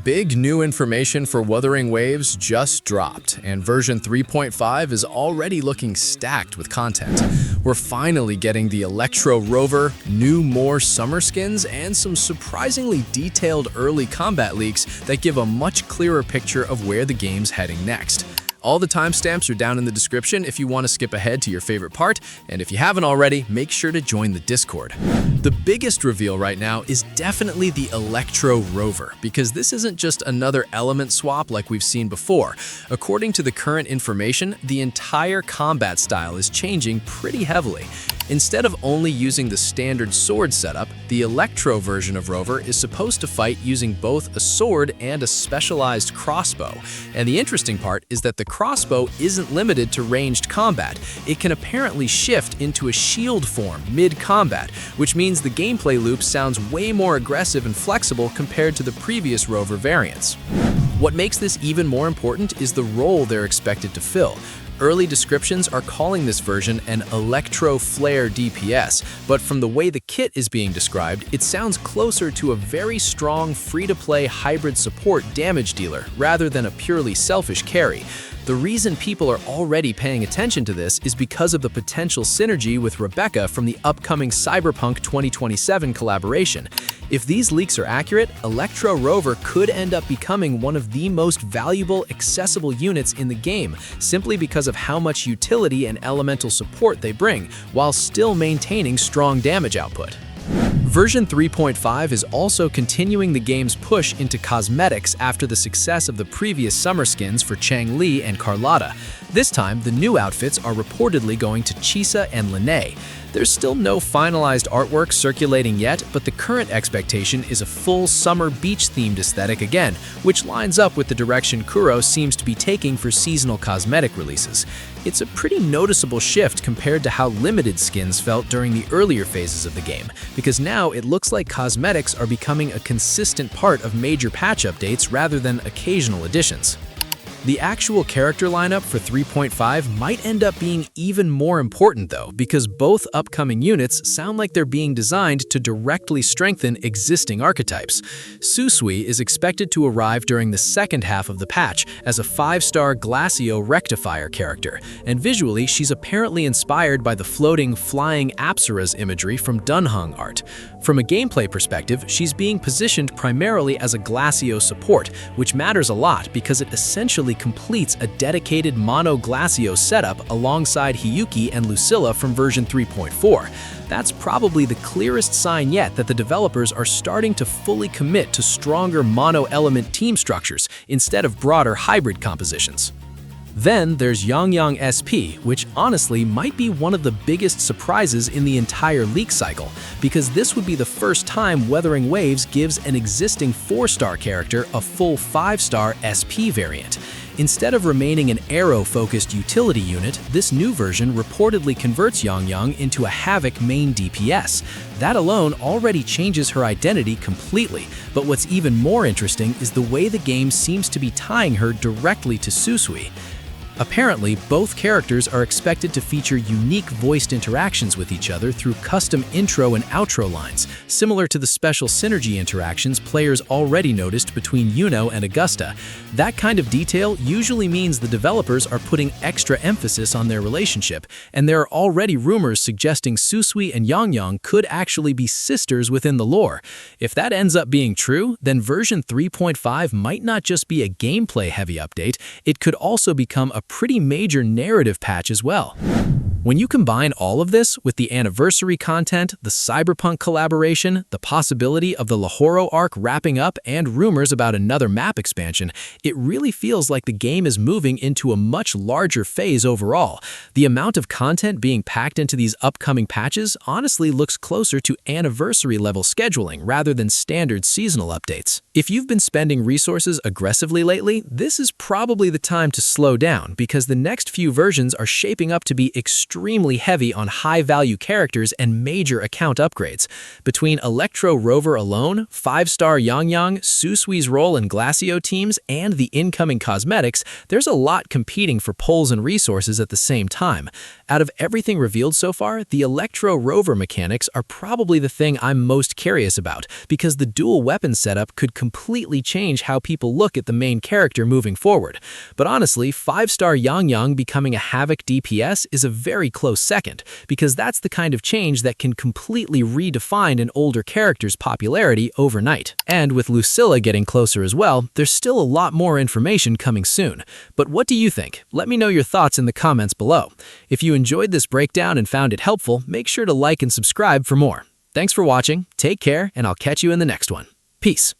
Big new information for Wuthering Waves just dropped, and version 3.5 is already looking stacked with content. We're finally getting the Electro Rover, new more summer skins, and some surprisingly detailed early combat leaks that give a much clearer picture of where the game's heading next. All the timestamps are down in the description if you want to skip ahead to your favorite part, and if you haven't already, make sure to join the Discord. The biggest reveal right now is definitely the Electro Rover, because this isn't just another element swap like we've seen before. According to the current information, the entire combat style is changing pretty heavily. Instead of only using the standard sword setup, the Electro version of Rover is supposed to fight using both a sword and a specialized crossbow. And the interesting part is that the crossbow isn't limited to ranged combat. It can apparently shift into a shield form mid-combat, which means the gameplay loop sounds way more aggressive and flexible compared to the previous Rover variants. What makes this even more important is the role they're expected to fill. Early descriptions are calling this version an Electro Flare DPS, but from the way the kit is being described, it sounds closer to a very strong free-to-play hybrid support damage dealer rather than a purely selfish carry. The reason people are already paying attention to this is because of the potential synergy with Rebecca from the upcoming Cyberpunk 2027 collaboration. If these leaks are accurate, Electro Rover could end up becoming one of the most valuable, accessible units in the game, simply because of how much utility and elemental support they bring, while still maintaining strong damage output. Version 3.5 is also continuing the game's push into cosmetics after the success of the previous summer skins for Chang-Li and Carlotta. This time, the new outfits are reportedly going to Chisa and Lene. There's still no finalized artwork circulating yet, but the current expectation is a full summer beach-themed aesthetic again, which lines up with the direction Kuro seems to be taking for seasonal cosmetic releases. It's a pretty noticeable shift compared to how limited skins felt during the earlier phases of the game, because now it looks like cosmetics are becoming a consistent part of major patch updates rather than occasional additions. The actual character lineup for 3.5 might end up being even more important though, because both upcoming units sound like they're being designed to directly strengthen existing archetypes. Suisui is expected to arrive during the second half of the patch as a 5-star Glacio Rectifier character, and visually she's apparently inspired by the floating, flying Apsaras imagery from Dunhung art. From a gameplay perspective, she's being positioned primarily as a Glacio support, which matters a lot because it essentially completes a dedicated mono Glacio setup alongside Hiyuki and Lucilla from version 3.4. That's probably the clearest sign yet that the developers are starting to fully commit to stronger mono-element team structures instead of broader hybrid compositions. Then there's Yangyang SP, which honestly might be one of the biggest surprises in the entire leak cycle, because this would be the first time Wuthering Waves gives an existing 4-star character a full 5-star SP variant. Instead of remaining an arrow-focused utility unit, this new version reportedly converts Yangyang into a Havoc main DPS. That alone already changes her identity completely, but what's even more interesting is the way the game seems to be tying her directly to Suisui. Apparently, both characters are expected to feature unique voiced interactions with each other through custom intro and outro lines, similar to the special synergy interactions players already noticed between Yuno and Augusta. That kind of detail usually means the developers are putting extra emphasis on their relationship, and there are already rumors suggesting Suisui and Yangyang could actually be sisters within the lore. If that ends up being true, then version 3.5 might not just be a gameplay-heavy update, it could also become a pretty major narrative patch as well. When you combine all of this with the anniversary content, the Cyberpunk collaboration, the possibility of the Lahoro arc wrapping up, and rumors about another map expansion, it really feels like the game is moving into a much larger phase overall. The amount of content being packed into these upcoming patches honestly looks closer to anniversary-level scheduling rather than standard seasonal updates. If you've been spending resources aggressively lately, this is probably the time to slow down, because the next few versions are shaping up to be extremely extremely heavy on high-value characters and major account upgrades. Between Electro Rover alone, 5-star Yangyang Suisui's role in Glacio teams, and the incoming cosmetics, there's a lot competing for polls and resources at the same time. Out of everything revealed so far, the Electro Rover mechanics are probably the thing I'm most curious about, because the dual weapon setup could completely change how people look at the main character moving forward. But honestly, 5-star Yangyang becoming a Havoc DPS is a very close second, because that's the kind of change that can completely redefine an older character's popularity overnight. And with Lucilla getting closer as well, there's still a lot more information coming soon. But what do you think? Let me know your thoughts in the comments below. If you enjoyed this breakdown and found it helpful, make sure to like and subscribe for more. Thanks for watching, take care, and I'll catch you in the next one. Peace.